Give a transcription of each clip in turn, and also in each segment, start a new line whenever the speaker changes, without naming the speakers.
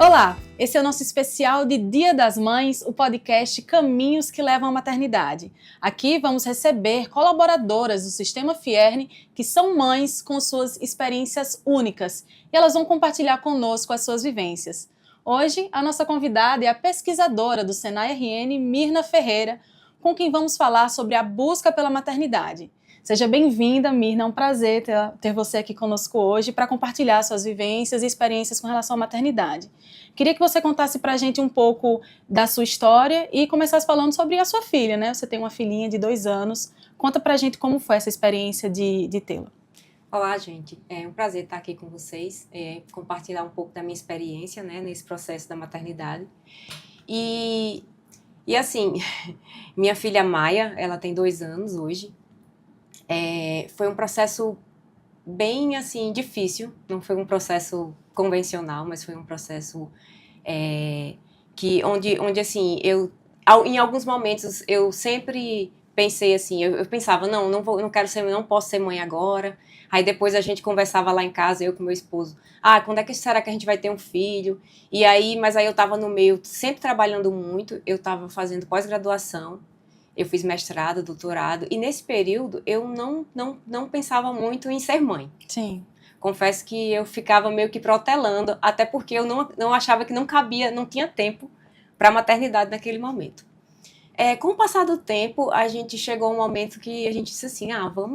Olá, esse é o nosso especial de Dia das Mães, o podcast Caminhos que Levam à Maternidade. Aqui vamos receber colaboradoras do Sistema Fierne que são mães com suas experiências únicas e elas vão compartilhar conosco as suas vivências. Hoje, a nossa convidada é a pesquisadora do Senai-RN, Mirna Ferreira, com quem vamos falar sobre a busca pela maternidade. Seja bem-vinda, Mirna, é um prazer ter você aqui conosco hoje para compartilhar suas vivências e experiências com relação à maternidade. Queria que você contasse para a gente um pouco da sua história e começasse falando sobre a sua filha, né? Você tem uma filhinha de 2 anos. Conta para a gente como foi essa experiência de tê-la.
Olá, gente. É um prazer estar aqui com vocês, compartilhar um pouco da minha experiência, né, nesse processo da maternidade. E assim, minha filha Maia, ela tem 2 anos hoje. Foi um processo bem, assim, difícil. Não foi um processo convencional, mas foi um processo onde assim, em alguns momentos, eu sempre pensei assim, eu pensava, não quero ser, não posso ser mãe agora. Aí depois a gente conversava lá em casa, eu com meu esposo, quando é que será que a gente vai ter um filho? Mas aí eu estava no meio, sempre trabalhando muito, eu estava fazendo pós-graduação, eu fiz mestrado, doutorado, e nesse período eu não pensava muito em ser mãe.
Sim.
Confesso que eu ficava meio que protelando, até porque eu não achava que não cabia, não tinha tempo para a maternidade naquele momento. Com o passar do tempo, a gente chegou a um momento que a gente disse assim,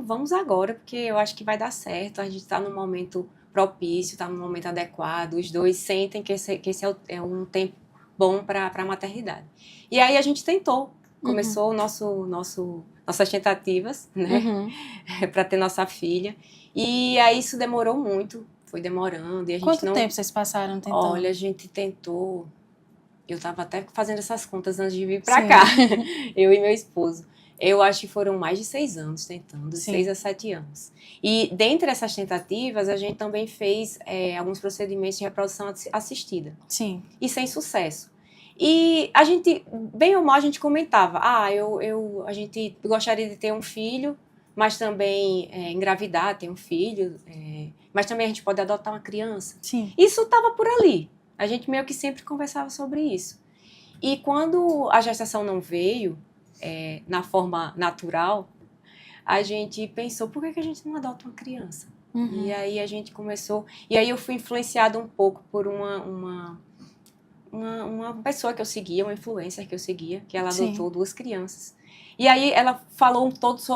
vamos agora, porque eu acho que vai dar certo, a gente está num momento propício, está num momento adequado, os dois sentem que esse é um tempo bom para a maternidade. E aí a gente tentou, começou nossas tentativas, né, para ter nossa filha, e aí isso demorou muito, foi demorando. E a gente
Quanto tempo vocês passaram tentando?
Olha, a gente tentou... Eu estava até fazendo essas contas antes de vir para cá, eu e meu esposo. Eu acho que foram mais de 6 anos tentando, 6 a 7 anos. E dentre essas tentativas, a gente também fez alguns procedimentos de reprodução assistida.
Sim.
E sem sucesso. E a gente, bem ou mal, a gente comentava, a gente gostaria de ter um filho, mas também engravidar, ter um filho, mas também a gente pode adotar uma criança.
Sim.
Isso estava por ali. A gente meio que sempre conversava sobre isso. E quando a gestação não veio, na forma natural, a gente pensou, por que a gente não adota uma criança? E aí a gente começou... E aí eu fui influenciada um pouco por uma pessoa que eu seguia, uma influencer que eu seguia, que ela adotou 2 crianças. E aí ela falou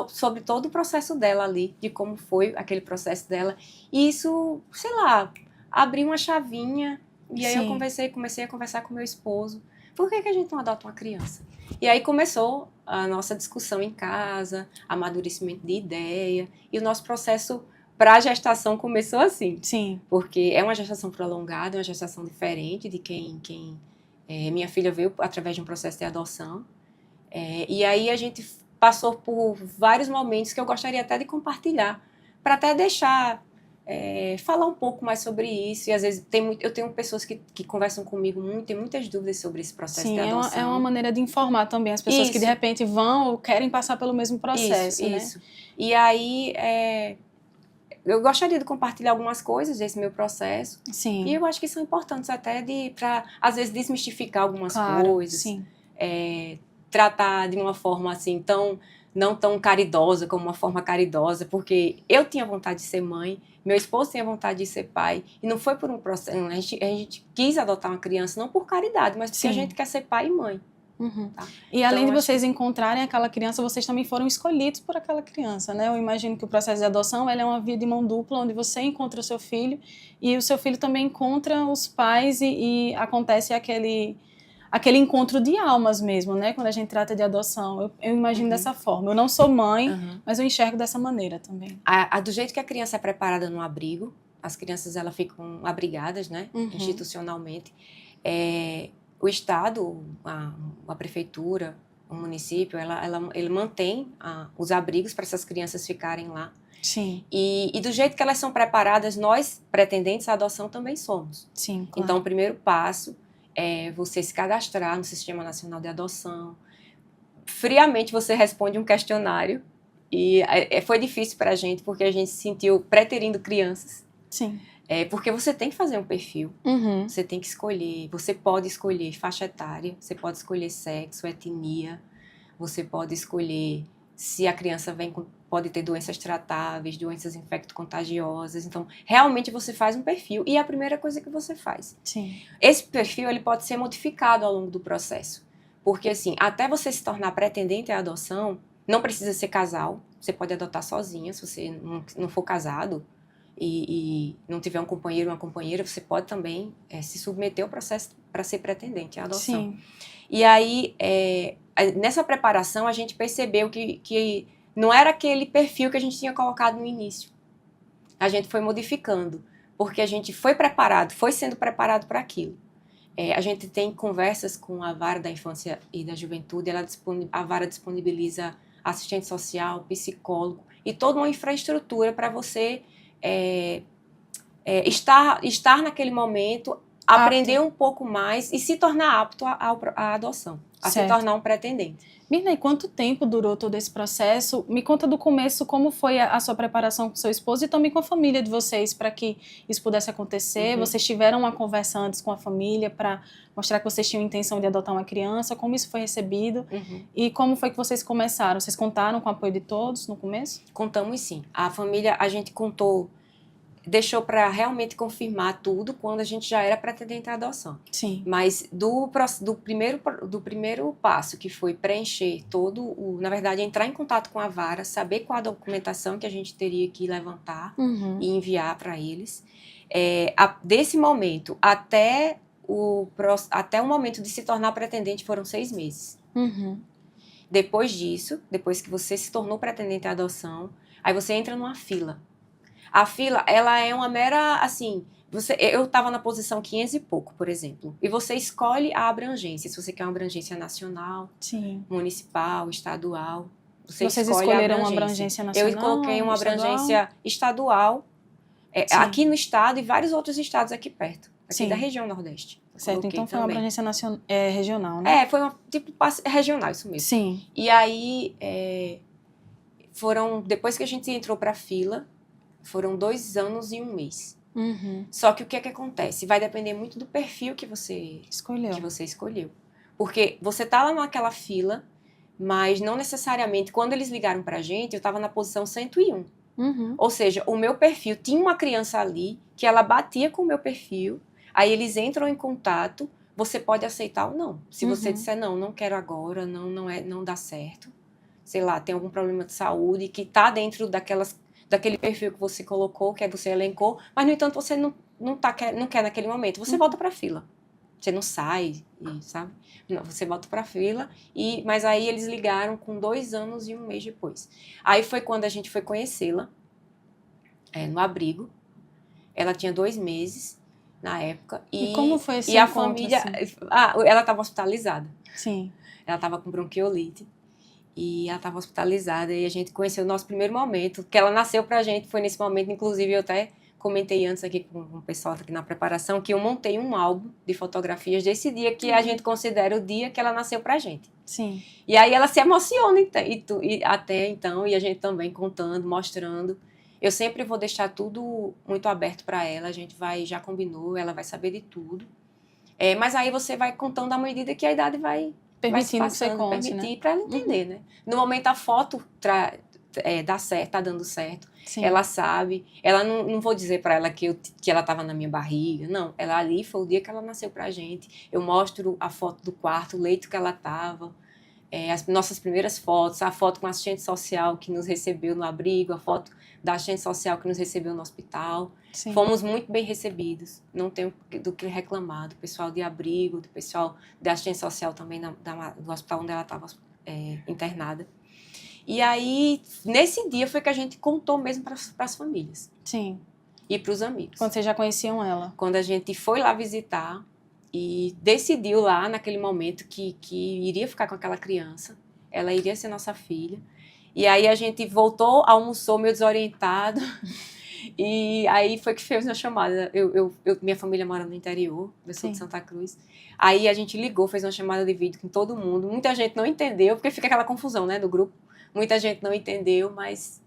sobre todo o processo dela ali, de como foi aquele processo dela. E isso, sei lá, abriu uma chavinha. E aí eu comecei a conversar com meu esposo. Por que a gente não adota uma criança? E aí começou a nossa discussão em casa, amadurecimento de ideia. E o nosso processo para a gestação começou assim.
Sim.
Porque é uma gestação prolongada, é uma gestação diferente de quem minha filha veio através de um processo de adoção. E aí a gente passou por vários momentos que eu gostaria até de compartilhar, para até deixar... falar um pouco mais sobre isso. E às vezes eu tenho pessoas que conversam comigo muito, tem muitas dúvidas sobre esse processo de adoção.
É uma maneira de informar também as pessoas que de repente vão ou querem passar pelo mesmo processo, né?
Isso. E aí eu gostaria de compartilhar algumas coisas desse meu processo.
Sim.
E eu acho que são importantes até para às vezes desmistificar algumas coisas.
Sim.
Tratar de uma forma assim não tão caridosa como uma forma caridosa, porque eu tinha vontade de ser mãe, meu esposo tinha vontade de ser pai, e não foi por um processo, a gente quis adotar uma criança não por caridade, mas porque a gente quer ser pai e mãe. Tá?
E além de vocês encontrarem aquela criança, vocês também foram escolhidos por aquela criança, né? Eu imagino que o processo de adoção é uma via de mão dupla, onde você encontra o seu filho e o seu filho também encontra os pais e acontece aquele encontro de almas mesmo, né? Quando a gente trata de adoção. Eu imagino dessa forma. Eu não sou mãe, mas eu enxergo dessa maneira também.
Do jeito que a criança é preparada no abrigo, as crianças elas ficam abrigadas, né? Institucionalmente. O Estado, a prefeitura, o município, ele mantém os abrigos para essas crianças ficarem lá.
Sim.
E do jeito que elas são preparadas, nós, pretendentes à adoção, também somos.
Sim, claro.
Então, o primeiro passo é você se cadastrar no Sistema Nacional de Adoção. Friamente, você responde um questionário. E foi difícil para a gente, porque a gente se sentiu preterindo crianças.
Sim.
Porque você tem que fazer um perfil,
Uhum.
você tem que escolher, você pode escolher faixa etária, você pode escolher sexo, etnia, você pode escolher se a criança pode ter doenças tratáveis, doenças infecto-contagiosas. Então, realmente você faz um perfil e é a primeira coisa que você faz.
Sim.
Esse perfil ele pode ser modificado ao longo do processo. Porque, assim, até você se tornar pretendente à adoção, não precisa ser casal, você pode adotar sozinha, se você não for casado e não tiver um companheiro ou uma companheira, você pode também se submeter ao processo para ser pretendente à adoção.
Sim.
E aí, nessa preparação, a gente percebeu que não era aquele perfil que a gente tinha colocado no início. A gente foi modificando, porque a gente foi preparado, foi sendo preparado para aquilo. A gente tem conversas com a Vara da Infância e da Juventude, a Vara disponibiliza assistente social, psicólogo e toda uma infraestrutura para você estar naquele momento, aprender um pouco mais e se tornar apto à adoção, a se tornar um pretendente.
Mirna, e quanto tempo durou todo esse processo? Me conta do começo como foi a sua preparação com seu esposo e também com a família de vocês para que isso pudesse acontecer.
Uhum.
Vocês tiveram uma conversa antes com a família para mostrar que vocês tinham intenção de adotar uma criança? Como isso foi recebido?
Uhum.
E como foi que vocês começaram? Vocês contaram com o apoio de todos no começo?
Contamos sim. A família, a gente deixou para realmente confirmar tudo quando a gente já era pretendente à adoção.
Sim.
Mas do primeiro passo, que foi preencher na verdade, entrar em contato com a vara, saber qual a documentação que a gente teria que levantar e enviar para eles, desse momento até o momento de se tornar pretendente foram 6 meses. Depois disso, depois que você se tornou pretendente à adoção, aí você entra numa fila. A fila, ela é uma mera, assim, eu estava na posição 500 e pouco, por exemplo, e você escolhe a abrangência, se você quer uma abrangência nacional,
sim,
municipal, estadual,
Vocês escolheram uma abrangência nacional?
Eu coloquei uma abrangência estadual, aqui no estado e vários outros estados aqui perto, aqui da região Nordeste.
Certo, então foi uma abrangência regional, né?
Foi uma tipo regional, isso mesmo.
Sim.
E aí, depois que a gente entrou para a fila, foram 2 anos e 1 mês. Só que o que é que acontece? Vai depender muito do perfil que você escolheu. Porque você tá lá naquela fila, mas não necessariamente, quando eles ligaram pra gente, eu estava na posição 101. Ou seja, o meu perfil, tinha uma criança ali, que ela batia com o meu perfil, aí eles entram em contato, você pode aceitar ou não. Se você disser, não quero agora, não dá certo, sei lá, tem algum problema de saúde, que tá dentro daquele perfil que você colocou, que você elencou, mas, no entanto, você não quer naquele momento. Você volta para a fila. Você não sai, sabe? Não, você volta para a fila, mas aí eles ligaram com 2 anos e 1 mês depois. Aí foi quando a gente foi conhecê-la, no abrigo. Ela tinha 2 meses na época.
E como foi esse
encontro, a família, assim? Ela estava hospitalizada.
Sim.
Ela estava com bronquiolite. E ela estava hospitalizada e a gente conheceu o nosso primeiro momento, que ela nasceu pra gente, foi nesse momento, inclusive eu até comentei antes aqui com o pessoal aqui na preparação, que eu montei um álbum de fotografias desse dia que a gente considera o dia que ela nasceu pra gente.
Sim.
E aí ela se emociona até então, e a gente também contando, mostrando. Eu sempre vou deixar tudo muito aberto para ela, a gente já combinou, ela vai saber de tudo. Mas aí você vai contando à medida que a idade vai
permitindo que você conte,
permitir, né? Para ela entender, né? No momento a foto dá certo, tá dando certo.
Sim.
Ela sabe. Ela não vou dizer para ela que ela estava na minha barriga. Não, ela ali foi o dia que ela nasceu pra gente. Eu mostro a foto do quarto, o leito que ela estava. As nossas primeiras fotos, a foto com a assistente social que nos recebeu no abrigo, a foto da assistente social que nos recebeu no hospital. Sim. Fomos muito bem recebidos, não tenho do que reclamar, do pessoal de abrigo, do pessoal da assistente social também do hospital onde ela estava internada. E aí, nesse dia foi que a gente contou mesmo para as famílias.
Sim.
E para os amigos.
Quando vocês já conheciam ela?
Quando a gente foi lá visitar e decidiu lá, naquele momento, que iria ficar com aquela criança, ela iria ser nossa filha. E aí a gente voltou, almoçou meio desorientado. E aí foi que fez uma chamada. Minha família mora no interior, eu sou de Santa Cruz. Aí a gente ligou, fez uma chamada de vídeo com todo mundo. Muita gente não entendeu, porque fica aquela confusão, né, do grupo. Muita gente não entendeu, mas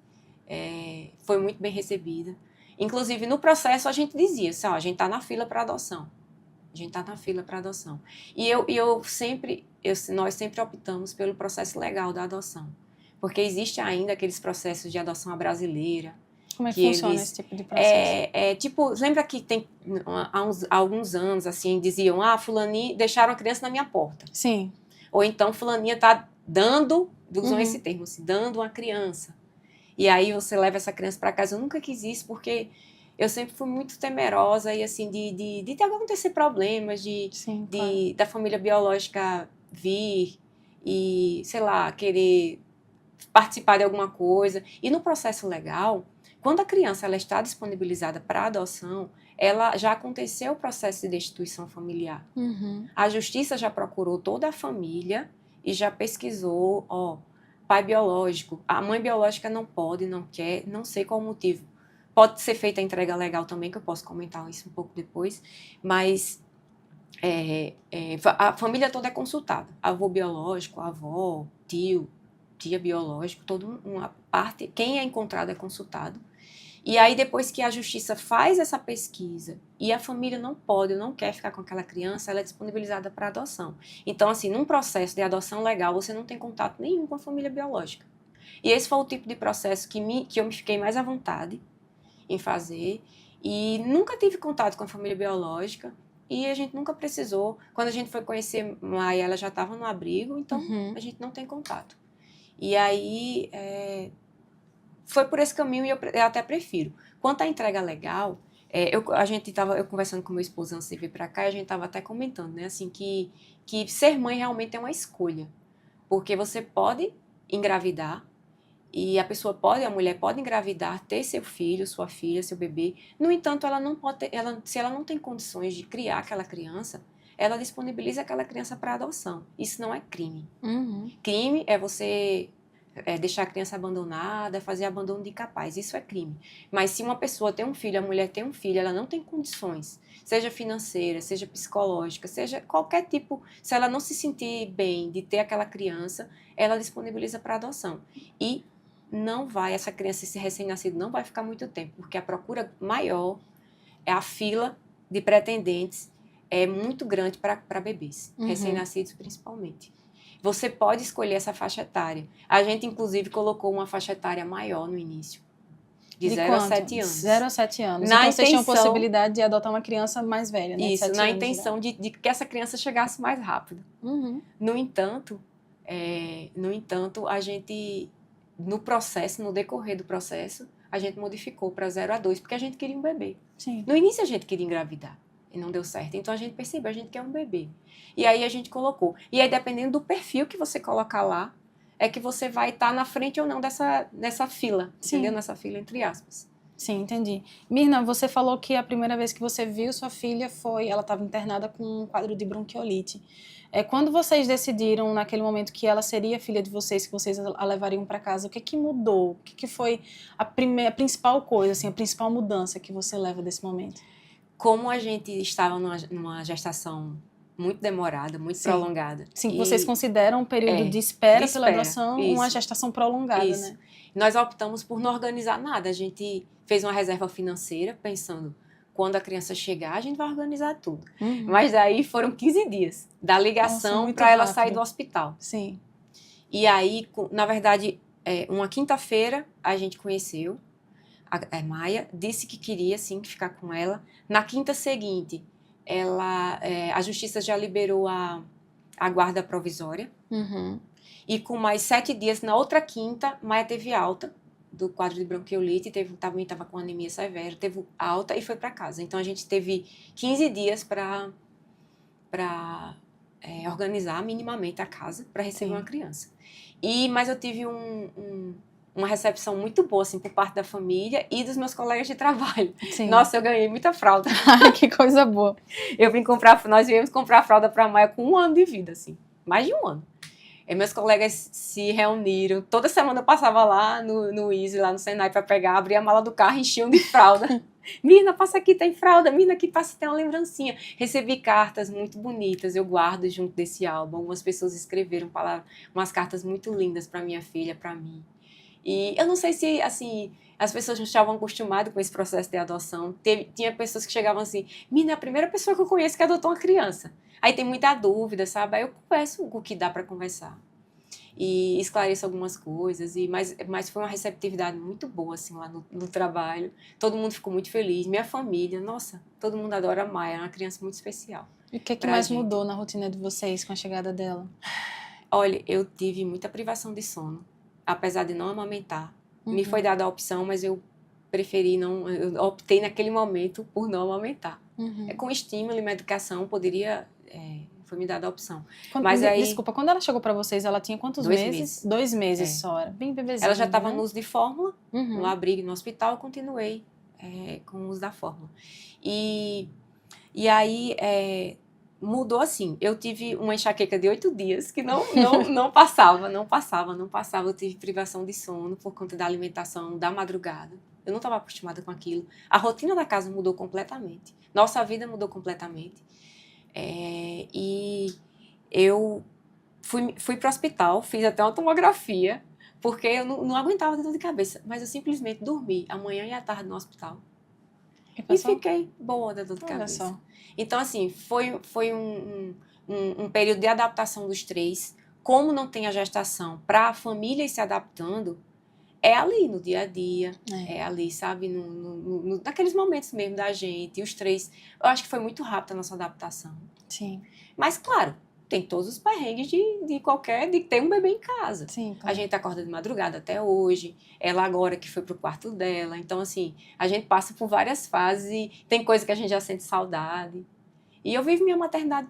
foi muito bem recebida. Inclusive, no processo, a gente dizia assim, ó, a gente está na fila para adoção. A gente está na fila para adoção. E nós sempre optamos pelo processo legal da adoção. Porque existe ainda aqueles processos de adoção à brasileira.
Como é que funciona esse tipo de processo?
Tipo, lembra que tem há alguns anos, assim, diziam, fulaninha, deixaram a criança na minha porta.
Sim.
Ou então, fulaninha está dando, usam esse termo, assim, dando uma criança. E aí você leva essa criança para casa. Eu nunca quis isso, porque eu sempre fui muito temerosa e, assim, de acontecer problemas,
Sim, claro.
da família biológica vir e, sei lá, querer participar de alguma coisa. E no processo legal, quando a criança ela está disponibilizada para adoção, ela já aconteceu o processo de destituição familiar.
Uhum.
A justiça já procurou toda a família e já pesquisou, pai biológico, a mãe biológica não pode, não quer, não sei qual o motivo. Pode ser feita a entrega legal também, que eu posso comentar isso um pouco depois, mas a família toda é consultada. Avô biológico, avó, tio, tia biológico, toda uma parte, quem é encontrado é consultado. E aí, depois que a justiça faz essa pesquisa e a família não pode, não quer ficar com aquela criança, ela é disponibilizada para adoção. Então, assim, num processo de adoção legal, você não tem contato nenhum com a família biológica. E esse foi o tipo de processo que eu me fiquei mais à vontade em fazer. E nunca tive contato com a família biológica. E a gente nunca precisou. Quando a gente foi conhecer Maia, ela já estava no abrigo, então a gente não tem contato. E aí, foi por esse caminho e eu até prefiro. Quanto à entrega legal, eu conversando com meu esposo antes de vir para cá, e a gente estava até comentando, né, assim, que ser mãe realmente é uma escolha. Porque você pode engravidar, e a mulher pode engravidar, ter seu filho, sua filha, seu bebê. No entanto, ela não pode se ela não tem condições de criar aquela criança, ela disponibiliza aquela criança para adoção. Isso não é crime.
Uhum.
Crime é você deixar a criança abandonada, fazer abandono de incapaz. Isso é crime. Mas se uma pessoa tem um filho, a mulher tem um filho, ela não tem condições, seja financeira, seja psicológica, seja qualquer tipo, se ela não se sentir bem de ter aquela criança, ela disponibiliza para adoção. E essa criança, esse recém-nascido, não vai ficar muito tempo, porque a procura maior, a fila de pretendentes é muito grande para bebês, recém-nascidos principalmente. Você pode escolher essa faixa etária. A gente, inclusive, colocou uma faixa etária maior no início, de 0 a 7 anos.
0 a 7 anos. Então, vocês tinham possibilidade de adotar uma criança mais velha, né?
Isso, na intenção de que essa criança chegasse mais rápido.
Uhum.
No entanto, a gente, no decorrer do processo, a gente modificou para 0 a 2, porque a gente queria um bebê.
Sim.
No início, a gente queria engravidar. E não deu certo. Então, a gente percebeu, a gente quer um bebê. E aí, a gente colocou. E aí, dependendo do perfil que você colocar lá, é que você vai estar na frente ou não dessa fila.
Sim.
Entendeu? Nessa fila, entre aspas.
Sim, entendi. Mirna, você falou que a primeira vez que você viu sua filha ela estava internada com um quadro de bronquiolite. Quando vocês decidiram, naquele momento, que ela seria filha de vocês, que vocês a levariam para casa, o que mudou? O que foi a principal coisa, assim, a principal mudança que você leva desse momento?
Como a gente estava numa gestação muito demorada, muito prolongada.
Sim, vocês consideram um período de espera pela adoção uma gestação prolongada,
isso.
Né?
Nós optamos por não organizar nada. A gente fez uma reserva financeira, pensando, quando a criança chegar, a gente vai organizar tudo.
Uhum.
Mas aí foram 15 dias da ligação para ela sair do hospital.
Sim.
E aí, na verdade, uma quinta-feira a gente conheceu a Maia, disse que queria, sim, ficar com ela. Na quinta seguinte, a justiça já liberou a guarda provisória.
Uhum.
E com mais 7 dias, na outra quinta, Maia teve alta do quadro de bronquiolite, também estava com anemia severa, teve alta e foi para casa. Então, a gente teve 15 dias para organizar minimamente a casa para receber uma criança. Mas eu tive uma recepção muito boa, assim, por parte da família e dos meus colegas de trabalho. Sim. Nossa, eu ganhei muita fralda.
Que coisa boa.
Nós viemos comprar fralda para a Maia com 1 ano de vida, assim, mais de 1 ano. Meus colegas se reuniram, toda semana eu passava lá no Easy, lá no Senai, para pegar, abria a mala do carro e enchiam de fralda. Mirna, passa aqui, tem fralda. Mirna, aqui passa, tem uma lembrancinha. Recebi cartas muito bonitas, eu guardo junto desse álbum. Algumas pessoas escreveram umas cartas muito lindas para minha filha, para mim. E eu não sei se, assim, As pessoas não estavam acostumadas com esse processo de adoção. Tinha pessoas que chegavam assim, Mina, é a primeira pessoa que eu conheço que adotou uma criança. Aí tem muita dúvida, sabe? Aí eu converso o que dá para conversar. E esclareço algumas coisas, mas foi uma receptividade muito boa, assim, lá no trabalho. Todo mundo ficou muito feliz. Minha família, nossa, todo mundo adora a Maia, é uma criança muito especial.
E o que mais mudou na rotina de vocês com a chegada dela?
Olha, eu tive muita privação de sono, apesar de não amamentar. Me foi dada a opção, mas eu preferi não, eu optei naquele momento por não amamentar. Com estímulo e medicação poderia, foi me dada a opção.
Desculpa, quando ela chegou para vocês, ela tinha quantos meses? 2 meses só, era bem bebezinha.
Ela já estava no uso de fórmula, no abrigo no hospital, eu continuei com o uso da fórmula. E aí mudou assim, eu tive uma enxaqueca de 8 dias que não passava, eu tive privação de sono por conta da alimentação da madrugada. Eu não estava acostumada com aquilo. A rotina da casa mudou completamente. Nossa vida mudou completamente. E eu fui para o hospital, fiz até uma tomografia, porque eu não aguentava de dor de cabeça. Mas eu simplesmente dormi a manhã e a tarde no hospital. E fiquei boa da dor de cabeça. Só. Então, assim, foi um período de adaptação dos 3. Como não tem a gestação para a família ir se adaptando, é ali no dia a dia, é ali, sabe, naqueles momentos mesmo da gente. E os 3, eu acho que foi muito rápida a nossa adaptação.
Sim.
Mas, claro, tem todos os perrengues de ter um bebê em casa.
Sim, claro.
A gente acorda de madrugada até hoje, ela agora que foi pro quarto dela. Então, assim, a gente passa por várias fases e tem coisa que a gente já sente saudade. E eu vivo minha maternidade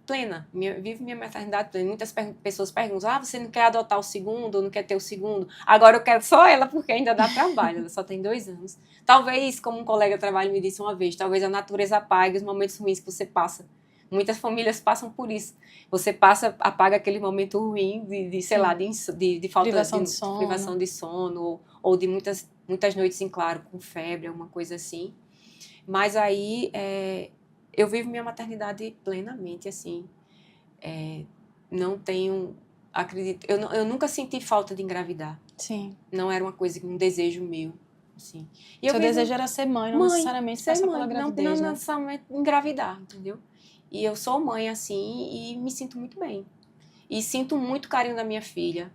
plena. Vivo minha maternidade plena. Muitas pessoas perguntam, você não quer adotar o segundo ou não quer ter o segundo? Agora eu quero só ela porque ainda dá trabalho, ela só tem 2 anos. Talvez, como um colega de trabalho me disse uma vez, talvez a natureza apague os momentos ruins que você passa. Muitas famílias passam por isso. Você apaga aquele momento ruim de sei lá, de falta privação de sono ou de muitas noites em claro, com febre, alguma coisa assim. Mas aí eu vivo minha maternidade plenamente, assim. Não tenho, acredito, eu nunca senti falta de engravidar.
Sim.
Não era uma coisa, um desejo meu. Assim.
Seu desejo era ser mãe, não necessariamente passar pela gravidez.
Não necessariamente engravidar, entendeu? E eu sou mãe, assim, e me sinto muito bem. E sinto muito carinho da minha filha.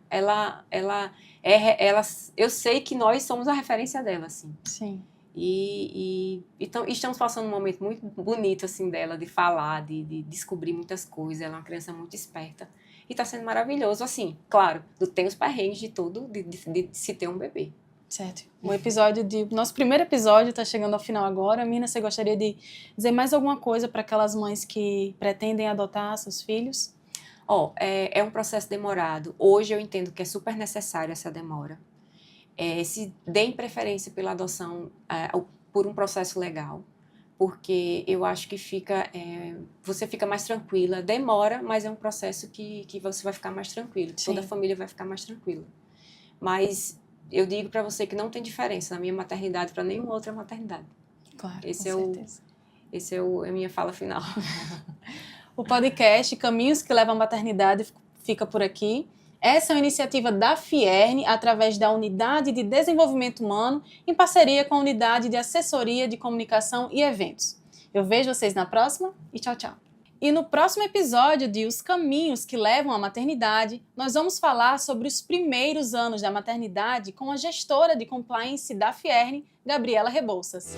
Eu sei que nós somos a referência dela, assim.
Sim.
Então, estamos passando um momento muito bonito, assim, dela, de falar, de descobrir muitas coisas. Ela é uma criança muito esperta. E está sendo maravilhoso, assim, claro, tem os perrengues de se ter um bebê.
Certo. Nosso primeiro episódio está chegando ao final agora. Mina, você gostaria de dizer mais alguma coisa para aquelas mães que pretendem adotar seus filhos?
É um processo demorado. Hoje eu entendo que é super necessário essa demora. Se deem preferência pela adoção por um processo legal, porque eu acho que você fica mais tranquila. Demora, mas é um processo que você vai ficar mais tranquila. Sim. Toda a família vai ficar mais tranquila. Mas eu digo para você que não tem diferença na minha maternidade para nenhuma outra maternidade.
Claro, com certeza.
Esse é a minha fala final.
O podcast Caminhos que Levam à Maternidade fica por aqui. Essa é uma iniciativa da Fierne, através da Unidade de Desenvolvimento Humano, em parceria com a Unidade de Assessoria de Comunicação e Eventos. Eu vejo vocês na próxima e tchau, tchau. E no próximo episódio de Os Caminhos que Levam à Maternidade, nós vamos falar sobre os primeiros anos da maternidade com a gestora de compliance da Fierne, Gabriela Rebouças.